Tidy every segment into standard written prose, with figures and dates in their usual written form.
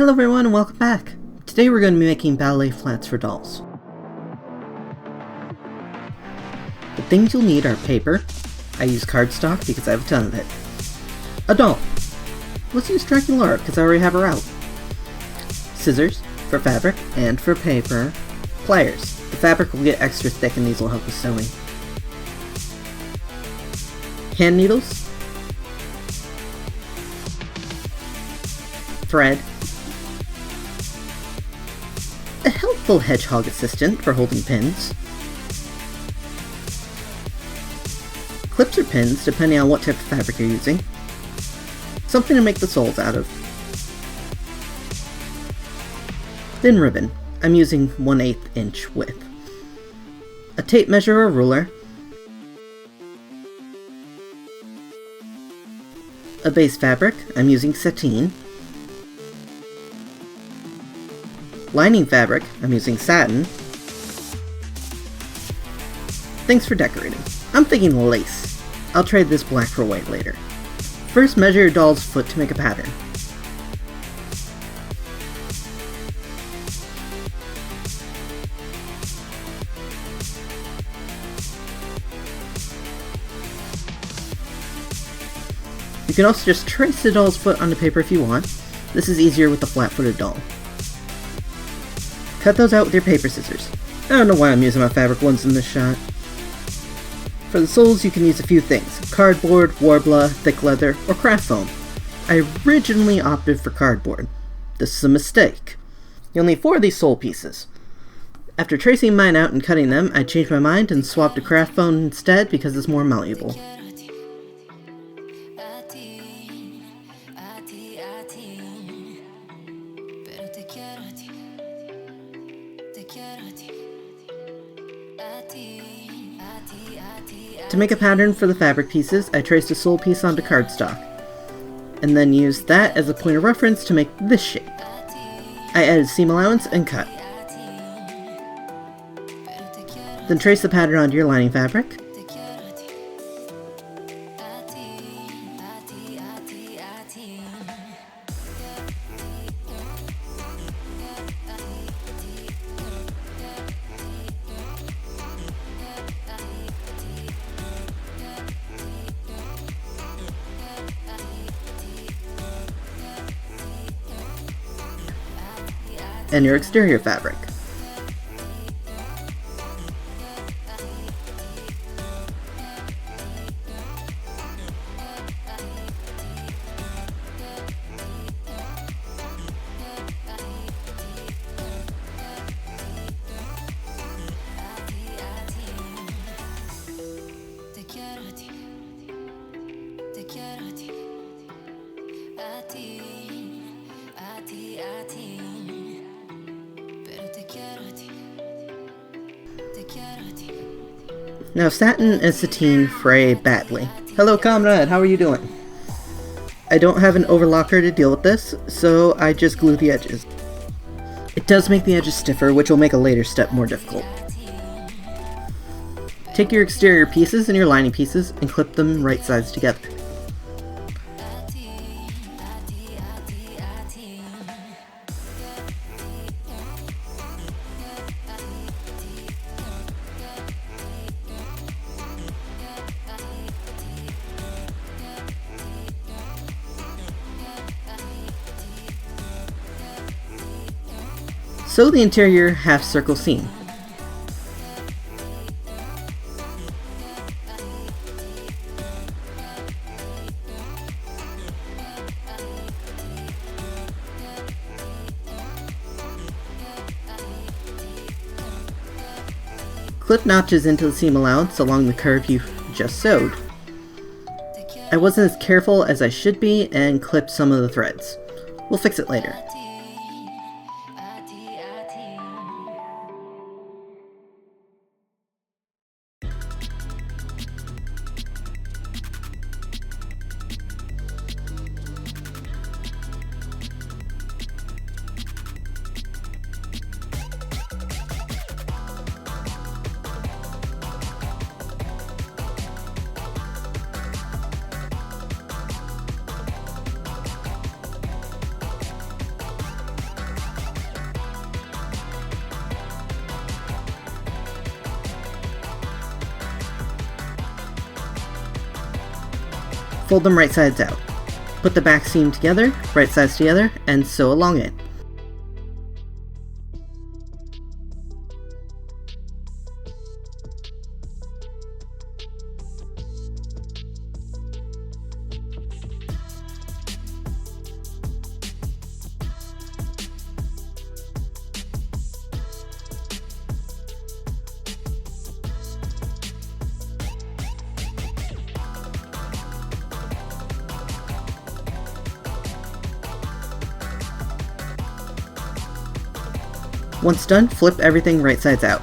Hello everyone and welcome back! Today we're going to be making ballet flats for dolls. The things you'll need are paper. I use cardstock because I have a ton of it. A doll. Let's use Draculaura because I already have her out. Scissors for fabric and for paper. Pliers. The fabric will get extra thick and these will help with sewing. Hand needles. Thread. A helpful hedgehog assistant for holding pins. Clips or pins, depending on what type of fabric you're using. Something to make the soles out of. Thin ribbon. I'm using 1/8 inch width. A tape measure or ruler. A base fabric. I'm using sateen. Lining fabric, I'm using satin. Things for decorating. I'm thinking lace. I'll trade this black for white later. First, measure your doll's foot to make a pattern. You can also just trace the doll's foot onto paper if you want. This is easier with a flat-footed doll. Cut those out with your paper scissors. I don't know why I'm using my fabric ones in this shot. For the soles you can use a few things. Cardboard, Warbla, thick leather, or craft foam. I originally opted for cardboard. This is a mistake. You'll need 4 of these sole pieces. After tracing mine out and cutting them, I changed my mind and swapped to craft foam instead because it's more malleable. To make a pattern for the fabric pieces, I traced a sole piece onto cardstock, and then used that as a point of reference to make this shape. I added seam allowance and cut. Then trace the pattern onto your lining fabric. And your exterior fabric. Now satin and sateen fray badly. Hello comrade, how are you doing? I don't have an overlocker to deal with this, so I just glue the edges. It does make the edges stiffer, which will make a later step more difficult. Take your exterior pieces and your lining pieces and clip them right sides together. Sew the interior half-circle seam. Clip notches into the seam allowance along the curve you just sewed. I wasn't as careful as I should be and clipped some of the threads. We'll fix it later. fold them right sides out. Put the back seam together, right sides together, and sew along it. Once done, flip everything right sides out.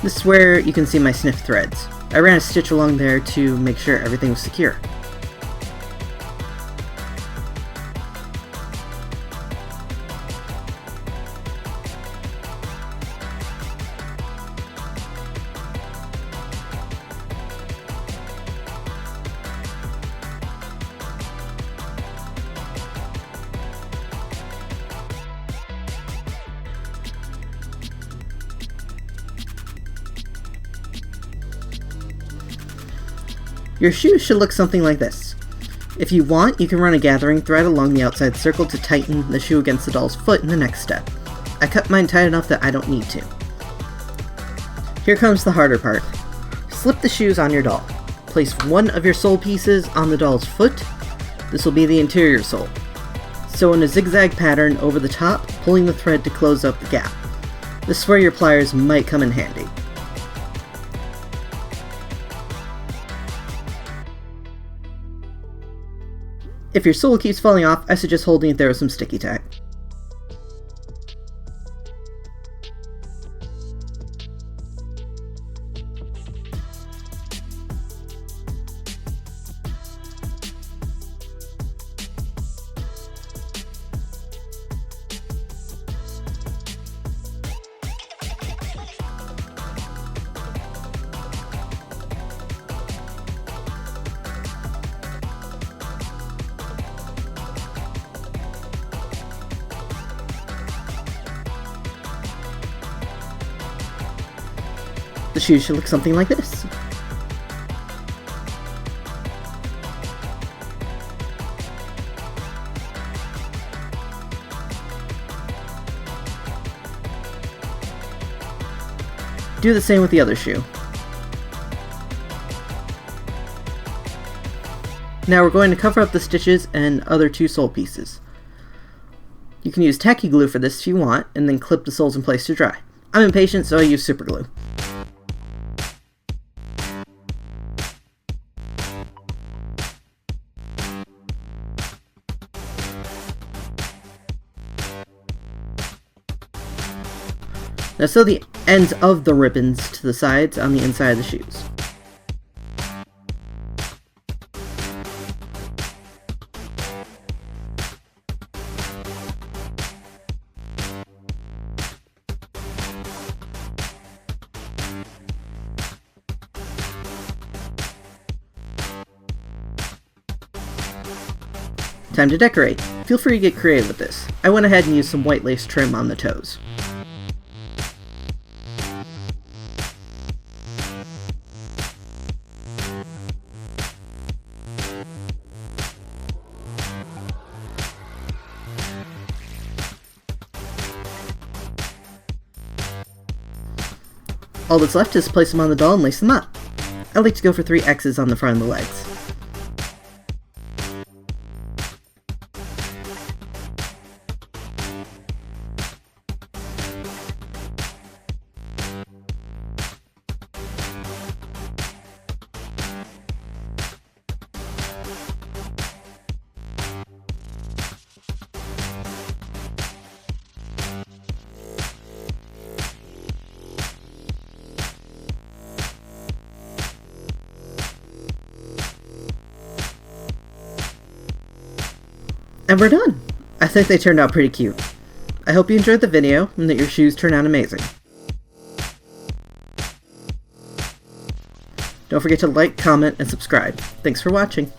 This is where you can see my snip threads. I ran a stitch along there to make sure everything was secure. Your shoes should look something like this. If you want, you can run a gathering thread along the outside circle to tighten the shoe against the doll's foot in the next step. I cut mine tight enough that I don't need to. Here comes the harder part. Slip the shoes on your doll. Place one of your sole pieces on the doll's foot. This will be the interior sole. Sew in a zigzag pattern over the top, pulling the thread to close up the gap. This is where your pliers might come in handy. If your sole keeps falling off, I suggest holding it there with some sticky tack. The shoes should look something like this. Do the same with the other shoe. Now we're going to cover up the stitches and other two sole pieces. You can use tacky glue for this if you want, and then clip the soles in place to dry. I'm impatient, so I use super glue. Now sew the ends of the ribbons to the sides on the inside of the shoes. Time to decorate. Feel free to get creative with this. I went ahead and used some white lace trim on the toes. All that's left is place them on the doll and lace them up. I like to go for 3 X's on the front of the legs. And we're done! I think they turned out pretty cute. I hope you enjoyed the video and that your shoes turn out amazing. Don't forget to like, comment, and subscribe. Thanks for watching.